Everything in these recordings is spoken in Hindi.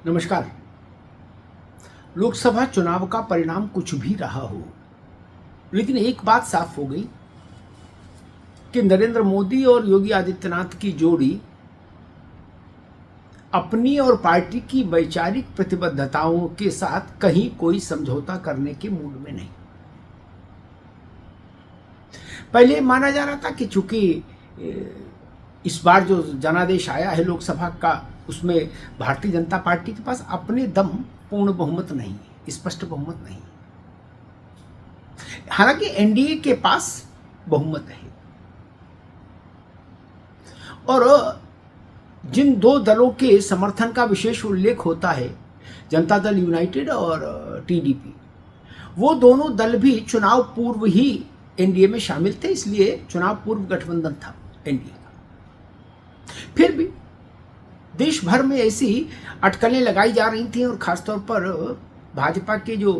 नमस्कार। लोकसभा चुनाव का परिणाम कुछ भी रहा हो, लेकिन एक बात साफ हो गई कि नरेंद्र मोदी और योगी आदित्यनाथ की जोड़ी अपनी और पार्टी की वैचारिक प्रतिबद्धताओं के साथ कहीं कोई समझौता करने के मूड में नहीं। पहले माना जा रहा था कि चूंकि इस बार जो जनादेश आया है लोकसभा का, उसमें भारतीय जनता पार्टी के पास अपने दम पूर्ण बहुमत नहीं, स्पष्ट बहुमत नहीं। हालांकि एनडीए के पास बहुमत है और जिन दो दलों के समर्थन का विशेष उल्लेख होता है, जनता दल यूनाइटेड और टीडीपी, वो दोनों दल भी चुनाव पूर्व ही एनडीए में शामिल थे, इसलिए चुनाव पूर्व गठबंधन था एनडीए का। फिर भी देश भर में ऐसी अटकलें लगाई जा रही थी और खासतौर पर भाजपा के जो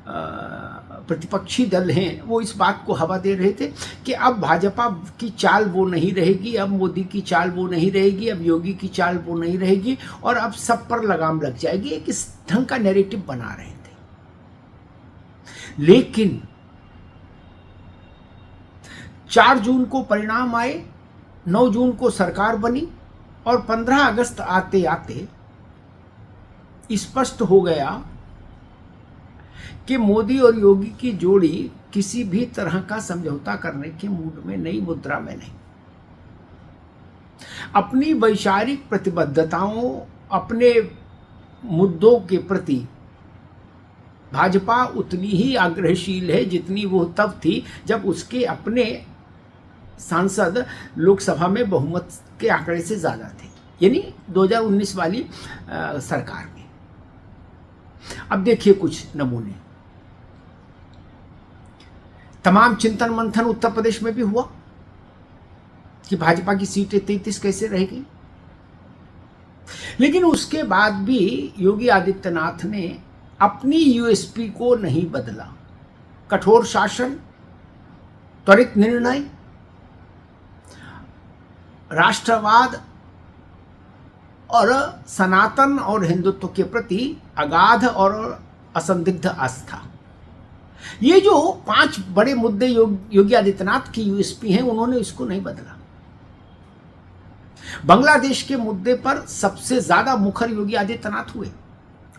प्रतिपक्षी दल हैं वो इस बात को हवा दे रहे थे कि अब भाजपा की चाल वो नहीं रहेगी, अब मोदी की चाल वो नहीं रहेगी, अब योगी की चाल वो नहीं रहेगी और अब सब पर लगाम लग जाएगी। एक इस ढंग का नैरेटिव बना रहे थे। लेकिन 4 जून को परिणाम आए, 9 जून को सरकार बनी और 15 अगस्त आते आते स्पष्ट हो गया कि मोदी और योगी की जोड़ी किसी भी तरह का समझौता करने के मूड में नहीं, मुद्रा में नहीं। अपनी वैचारिक प्रतिबद्धताओं, अपने मुद्दों के प्रति भाजपा उतनी ही आग्रहशील है जितनी वो तब थी जब उसके अपने सांसद लोकसभा में बहुमत के आंकड़े से ज्यादा थे, यानी 2019 वाली सरकार में। अब देखिए कुछ नमूने। तमाम चिंतन मंथन उत्तर प्रदेश में भी हुआ कि भाजपा की सीटें 33 कैसे रह गई, लेकिन उसके बाद भी योगी आदित्यनाथ ने अपनी यूएसपी को नहीं बदला। कठोर शासन, त्वरित निर्णय, राष्ट्रवाद और सनातन और हिंदुत्व के प्रति अगाध और असंदिग्ध आस्था, ये जो 5 बड़े मुद्दे योगी आदित्यनाथ की यूएसपी हैं, उन्होंने इसको नहीं बदला। बांग्लादेश के मुद्दे पर सबसे ज्यादा मुखर योगी आदित्यनाथ हुए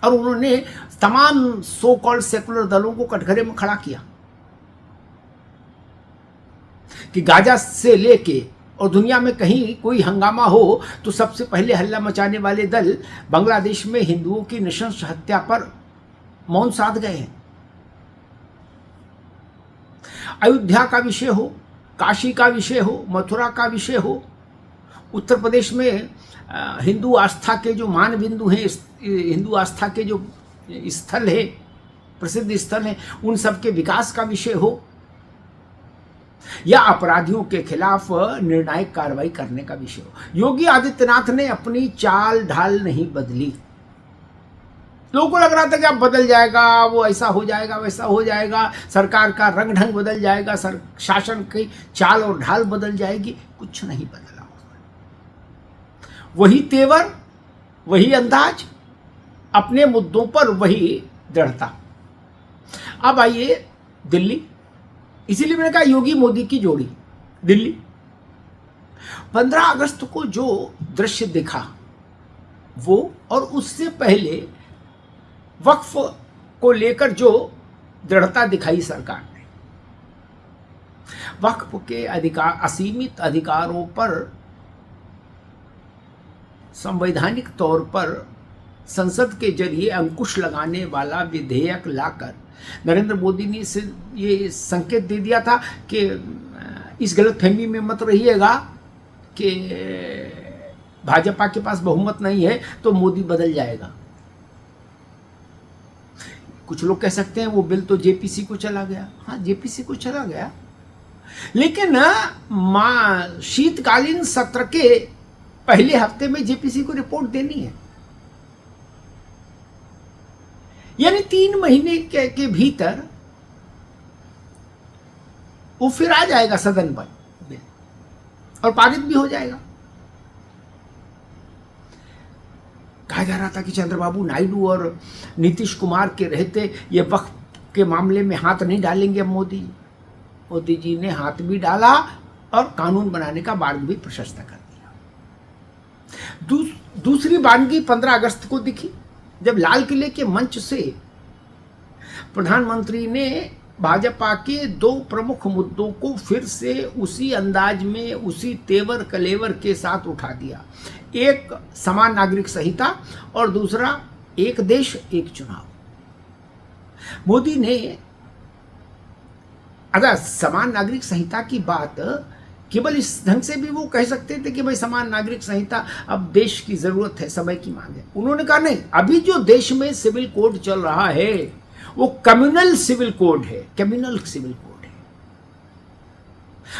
और उन्होंने तमाम सो कॉल्ड सेकुलर दलों को कटघरे में खड़ा किया कि गाजा से लेके और दुनिया में कहीं कोई हंगामा हो तो सबसे पहले हल्ला मचाने वाले दल बांग्लादेश में हिंदुओं की नृशंस हत्या पर मौन साध गए हैं। अयोध्या का विषय हो, काशी का विषय हो, मथुरा का विषय हो, उत्तर प्रदेश में हिंदू आस्था के जो मान बिंदु हैं, हिंदू आस्था के जो स्थल है, प्रसिद्ध स्थल हैं, उन सब के विकास का विषय हो, या अपराधियों के खिलाफ निर्णायक कार्रवाई करने का विषय हो, योगी आदित्यनाथ ने अपनी चाल ढाल नहीं बदली। लोगों को लग रहा था कि अब बदल जाएगा, वो ऐसा हो जाएगा, वैसा हो जाएगा, सरकार का रंग ढंग बदल जाएगा, शासन की चाल और ढाल बदल जाएगी। कुछ नहीं बदला। वही तेवर, वही अंदाज, अपने मुद्दों पर वही दृढ़ता। अब आइए दिल्ली। इसीलिए मैंने कहा योगी मोदी की जोड़ी दिल्ली। 15 अगस्त को जो दृश्य दिखा वो, और उससे पहले वक्फ को लेकर जो दृढ़ता दिखाई सरकार ने, वक्फ के अधिकार, असीमित अधिकारों पर संवैधानिक तौर पर संसद के जरिए अंकुश लगाने वाला विधेयक लाकर नरेंद्र मोदी ने ये संकेत दे दिया था कि इस गलतफहमी में मत रहिएगा कि भाजपा के पास बहुमत नहीं है तो मोदी बदल जाएगा। कुछ लोग कह सकते हैं वो बिल तो जेपीसी को चला गया। हाँ, जेपीसी को चला गया, लेकिन शीतकालीन सत्र के पहले हफ्ते में जेपीसी को रिपोर्ट देनी है, यानी 3 महीने के भीतर वो फिर आ जाएगा सदन पर और पारित भी हो जाएगा। कहा जा रहा था कि चंद्रबाबू नायडू और नीतीश कुमार के रहते ये वक्फ के मामले में हाथ नहीं डालेंगे अब मोदी जी ने हाथ भी डाला और कानून बनाने का मार्ग भी प्रशस्त कर दिया। दूसरी वानगी 15 अगस्त को दिखी, जब लाल किले के मंच से प्रधानमंत्री ने भाजपा के 2 प्रमुख मुद्दों को फिर से उसी अंदाज में, उसी तेवर कलेवर के साथ उठा दिया। एक समान नागरिक संहिता और दूसरा एक देश एक चुनाव। मोदी ने अगर समान नागरिक संहिता की बात केवल इस ढंग से भी वो कह सकते थे कि भाई समान नागरिक संहिता अब देश की जरूरत है, समय की मांग है। उन्होंने कहा नहीं, अभी जो देश में सिविल कोड चल रहा है वो कम्युनल सिविल कोड है, कम्युनल सिविल कोड है।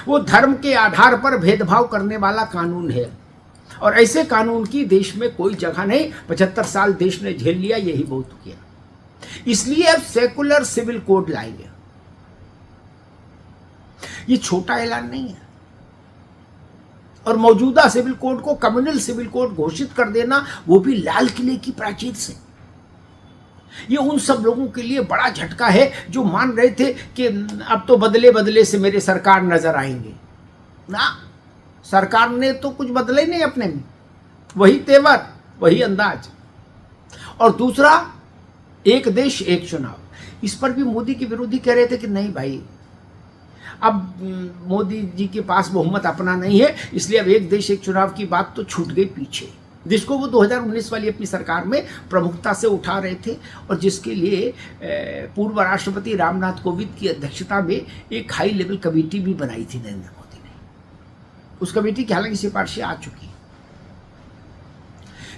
वो धर्म के आधार पर भेदभाव करने वाला कानून है और ऐसे कानून की देश में कोई जगह नहीं। 75 साल देश ने झेल लिया, यही बहुत किया। इसलिए अब सेकुलर सिविल कोड लाएंगे। ये छोटा ऐलान नहीं है और मौजूदा सिविल कोड को कम्युनल सिविल कोड घोषित कर देना, वो भी लाल किले की प्राचीर से, ये उन सब लोगों के लिए बड़ा झटका है जो मान रहे थे कि अब तो बदले बदले से मेरे सरकार नजर आएंगे। ना, सरकार ने तो कुछ बदले ही नहीं अपने में, वही तेवर, वही अंदाज। और दूसरा एक देश एक चुनाव। इस पर भी मोदी के विरोधी कह रहे थे कि नहीं भाई, अब मोदी जी के पास बहुमत अपना नहीं है, इसलिए अब एक देश एक चुनाव की बात तो छूट गई पीछे, जिसको वो 2019 वाली अपनी सरकार में प्रमुखता से उठा रहे थे और जिसके लिए पूर्व राष्ट्रपति रामनाथ कोविंद की अध्यक्षता में एक हाई लेवल कमेटी भी बनाई थी नरेंद्र मोदी ने। उस कमेटी की हालांकि सिफारिशें आ चुकी,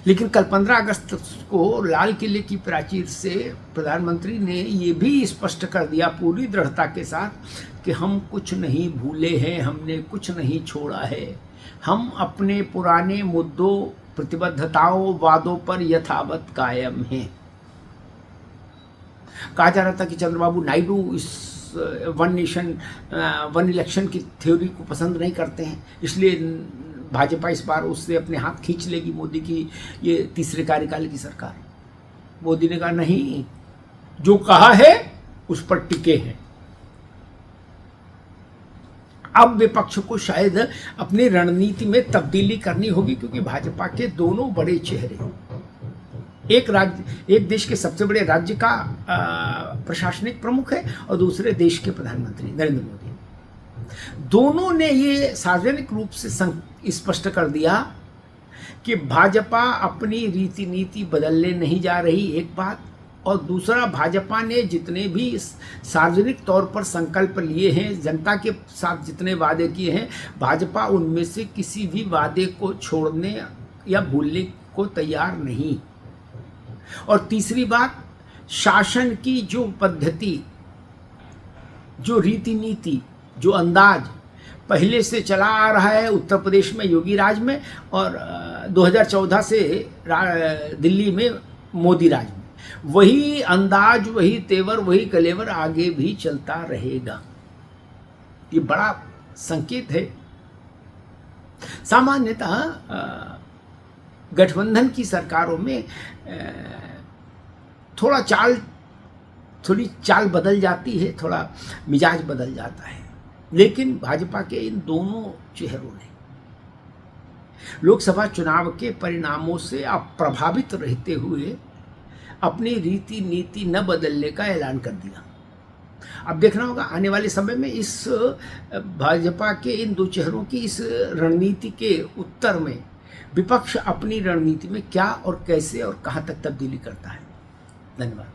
लेकिन कल 15 अगस्त को लाल किले की प्राचीर से प्रधानमंत्री ने ये भी स्पष्ट कर दिया पूरी दृढ़ता के साथ कि हम कुछ नहीं भूले हैं, हमने कुछ नहीं छोड़ा है, हम अपने पुराने मुद्दों, प्रतिबद्धताओं, वादों पर यथावत कायम हैं। कहा जा रहा था कि चंद्रबाबू नायडू इस वन नेशन वन इलेक्शन की थ्योरी को पसंद नहीं करते हैं, इसलिए भाजपा इस बार उससे अपने हाथ खींच लेगी मोदी की ये तीसरे कार्यकाल की सरकार। मोदी ने कहा नहीं, जो कहा है उस पर टिके हैं। अब विपक्ष को शायद अपनी रणनीति में तब्दीली करनी होगी, क्योंकि भाजपा के दोनों बड़े चेहरे, एक देश के सबसे बड़े राज्य का प्रशासनिक प्रमुख है और दूसरे देश के प्रधानमंत्री नरेंद्र मोदी, दोनों ने ये सार्वजनिक रूप से स्पष्ट कर दिया कि भाजपा अपनी रीति नीति बदलने नहीं जा रही, एक बात, और दूसरा भाजपा ने जितने भी सार्वजनिक तौर पर संकल्प लिए हैं, जनता के साथ जितने वादे किए हैं, भाजपा उनमें से किसी भी वादे को छोड़ने या भूलने को तैयार नहीं। और तीसरी बात, शासन की जो पद्धति, जो रीति नीति, जो अंदाज पहले से चला आ रहा है उत्तर प्रदेश में योगी राज में और 2014 से दिल्ली में मोदी राज में, वही अंदाज, वही तेवर, वही कलेवर आगे भी चलता रहेगा। ये बड़ा संकेत है। सामान्यतः गठबंधन की सरकारों में थोड़ी चाल बदल जाती है, थोड़ा मिजाज बदल जाता है, लेकिन भाजपा के इन दोनों चेहरों ने लोकसभा चुनाव के परिणामों से अब प्रभावित रहते हुए अपनी रीति नीति न बदलने का ऐलान कर दिया। अब देखना होगा आने वाले समय में इस भाजपा के इन दो चेहरों की इस रणनीति के उत्तर में विपक्ष अपनी रणनीति में क्या और कैसे और कहां तक तब्दीली करता है। धन्यवाद।